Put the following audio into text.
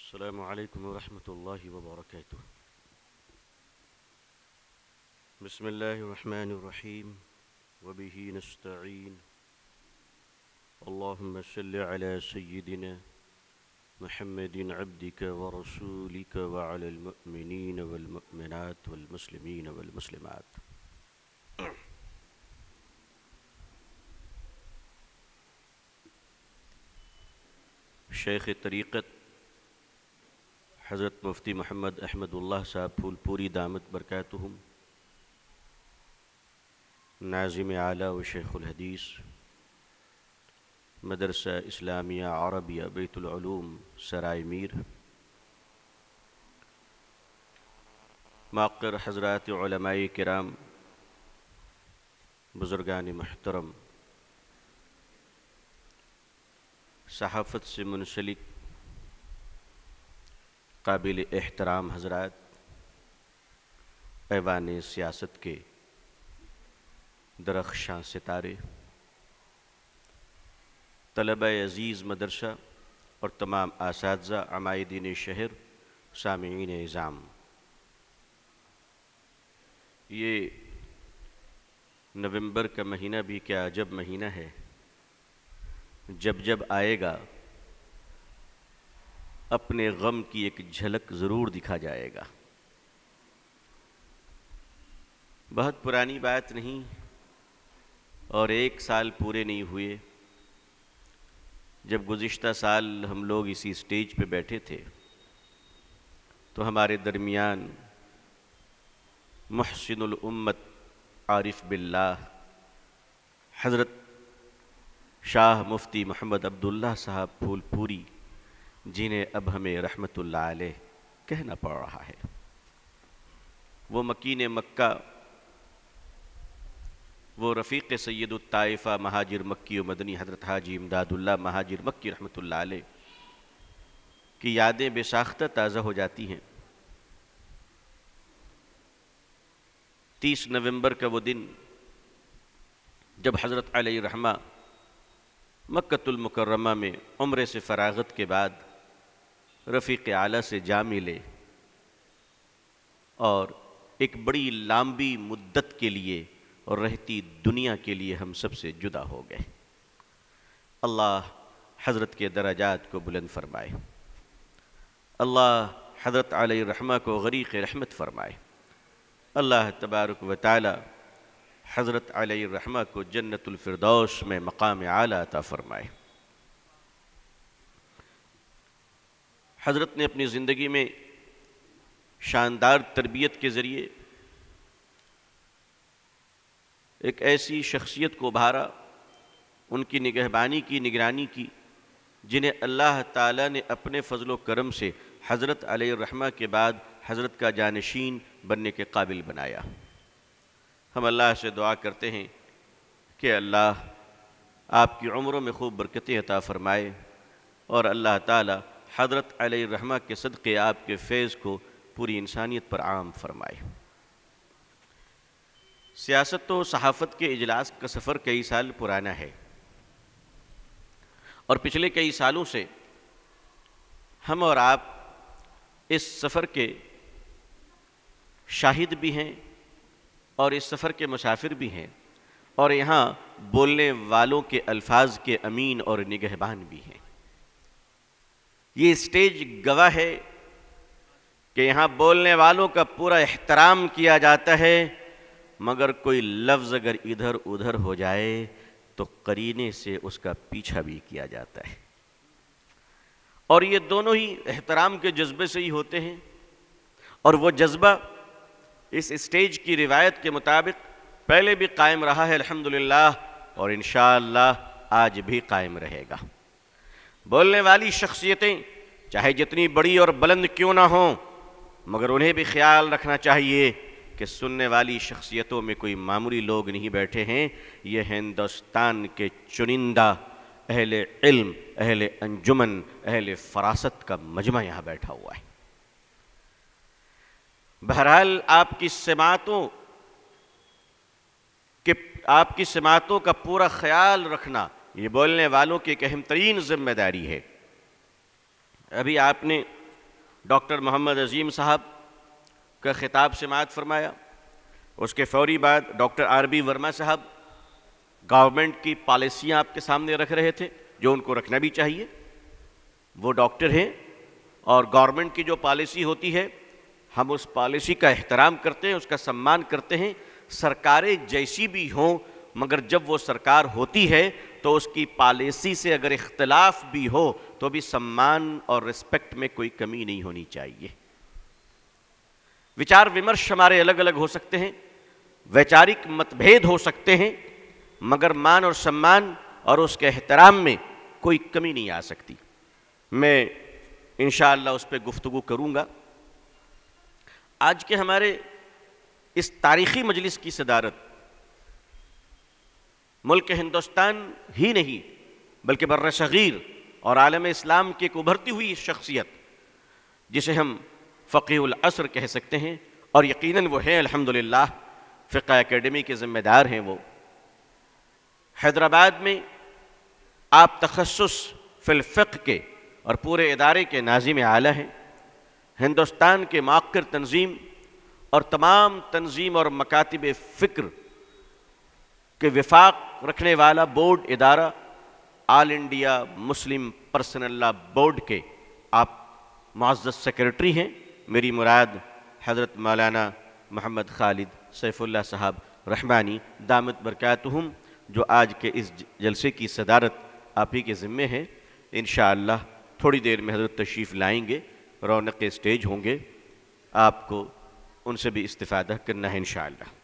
السلام عليكم ورحمة الله وبركاته. بسم الله الرحمن الرحيم وبه نستعين. اللهم صل على سيدنا محمد عبدك ورسولك وعلى المؤمنين والمؤمنات والمسلمين والمسلمات. شیخ طریقت حضرت مفتی محمد احمد اللہ صاحب پھول پوری دامت برکاتہم، ناظم اعلیٰ و شیخ الحدیث، مدرسہ اسلامیہ عربیہ بیت العلوم سرائے میر، ماقر حضرات علماء کرام، بزرگان محترم، صحافت سے منسلک قابل احترام حضرات، ایوان سیاست کے درخشاں ستارے، طلبہ عزیز مدرسہ اور تمام اساتذہ عمائدین شہر، سامعین اعظام، یہ نومبر کا مہینہ بھی کیا عجب مہینہ ہے، جب جب آئے گا اپنے غم کی ایک جھلک ضرور دکھا جائے گا۔ بہت پرانی بات نہیں اور 1 سال پورے نہیں ہوئے جب گزشتہ سال ہم لوگ اسی سٹیج پہ بیٹھے تھے تو ہمارے درمیان محسن الامت عارف باللہ حضرت شاہ مفتی محمد عبداللہ صاحب پھول پوری، جنہیں اب ہمیں رحمت اللہ علیہ کہنا پڑ رہا ہے، وہ مکین مکہ، وہ رفیق سید الطائفہ مہاجر مکی و مدنی حضرت حاجی امداد اللہ مہاجر مکی رحمت اللہ علیہ کی یادیں بے ساختہ تازہ ہو جاتی ہیں۔ 30 نومبر کا وہ دن جب حضرت علیہ الرحمہ مکۃ المکرمہ میں عمرے سے فراغت کے بعد رفیق اعلیٰ سے جا ملے اور ایک بڑی لمبی مدت کے لیے اور رہتی دنیا کے لیے ہم سب سے جدا ہو گئے۔ اللہ حضرت کے درجات کو بلند فرمائے، اللہ حضرت علیہ الرحمہ کو غریق رحمت فرمائے، اللہ تبارک و تعالی حضرت علیہ الرحمہ کو جنت الفردوس میں مقام اعلیٰ عطا فرمائے۔ حضرت نے اپنی زندگی میں شاندار تربیت کے ذریعے ایک ایسی شخصیت کو ابھارا، ان کی نگہبانی کی، نگرانی کی، جنہیں اللہ تعالیٰ نے اپنے فضل و کرم سے حضرت علیہ الرحمہ کے بعد حضرت کا جانشین بننے کے قابل بنایا۔ ہم اللہ سے دعا کرتے ہیں کہ اللہ آپ کی عمروں میں خوب برکتیں عطا فرمائے اور اللہ تعالیٰ حضرت علیہ الرحمہ کے صدقے آپ کے فیض کو پوری انسانیت پر عام فرمائے۔ سیاست و صحافت کے اجلاس کا سفر کئی سال پرانا ہے اور پچھلے کئی سالوں سے ہم اور آپ اس سفر کے شاہد بھی ہیں اور اس سفر کے مسافر بھی ہیں اور یہاں بولنے والوں کے الفاظ کے امین اور نگہبان بھی ہیں۔ یہ اسٹیج گواہ ہے کہ یہاں بولنے والوں کا پورا احترام کیا جاتا ہے، مگر کوئی لفظ اگر ادھر ادھر ہو جائے تو قرینے سے اس کا پیچھا بھی کیا جاتا ہے، اور یہ دونوں ہی احترام کے جذبے سے ہی ہوتے ہیں، اور وہ جذبہ اس اسٹیج کی روایت کے مطابق پہلے بھی قائم رہا ہے الحمدللہ، اور انشاءاللہ آج بھی قائم رہے گا۔ بولنے والی شخصیتیں چاہے جتنی بڑی اور بلند کیوں نہ ہوں، مگر انہیں بھی خیال رکھنا چاہیے کہ سننے والی شخصیتوں میں کوئی معمولی لوگ نہیں بیٹھے ہیں، یہ ہندوستان کے چنندہ اہل علم، اہل انجمن، اہل فراست کا مجمع یہاں بیٹھا ہوا ہے۔ بہرحال آپ کی سماعتوں کا پورا خیال رکھنا یہ بولنے والوں کی ایک اہم ترین ذمہ داری ہے۔ ابھی آپ نے ڈاکٹر محمد عظیم صاحب کا خطاب سماعت فرمایا. اس کے فوری بعد ڈاکٹر آر بی ورما صاحب گورنمنٹ کی پالیسیاں آپ کے سامنے رکھ رہے تھے، جو ان کو رکھنا بھی چاہیے. وہ ڈاکٹر ہیں اور گورنمنٹ کی جو پالیسی ہوتی ہے ہم اس پالیسی کا احترام کرتے ہیں، اس کا سمان کرتے ہیں، سرکاریں جیسی بھی ہوں، مگر جب وہ سرکار ہوتی ہے تو اس کی پالیسی سے اگر اختلاف بھی ہو تو بھی سمان اور رسپیکٹ میں کوئی کمی نہیں ہونی چاہیے. وچار ومرش ہمارے الگ الگ ہو سکتے ہیں، ویچارک متبھید ہو سکتے ہیں، مگر مان اور سمان اور اس کے احترام میں کوئی کمی نہیں آ سکتی. میں انشاءاللہ اس پہ گفتگو کروں گا. آج کے ہمارے اس تاریخی مجلس کی صدارت ملک ہندوستان ہی نہیں بلکہ بر صغیر اور عالم اسلام کی ایک ابھرتی ہوئی شخصیت جسے ہم فقیہ العصر کہہ سکتے ہیں، اور یقیناً وہ ہیں الحمدللہ فقہ اکیڈمی کے ذمہ دار ہیں. وہ حیدرآباد میں آپ تخصص فی الفقہ کے اور پورے ادارے کے ناظم اعلیٰ ہیں. ہندوستان کے معقر تنظیم اور تمام تنظیم اور مکاتب فکر کے وفاق رکھنے والا بورڈ ادارہ آل انڈیا مسلم پرسنل لا بورڈ کے آپ معزز سیکرٹری ہیں. میری مراد حضرت مولانا محمد خالد سیف اللہ صاحب رحمانی دامت برکاتہم، جو آج کے اس جلسے کی صدارت آپ ہی کے ذمے ہیں. انشاءاللہ تھوڑی دیر میں حضرت تشریف لائیں گے، رونق اسٹیج ہوں گے، آپ کو ان سے بھی استفادہ کرنا ہے انشاءاللہ.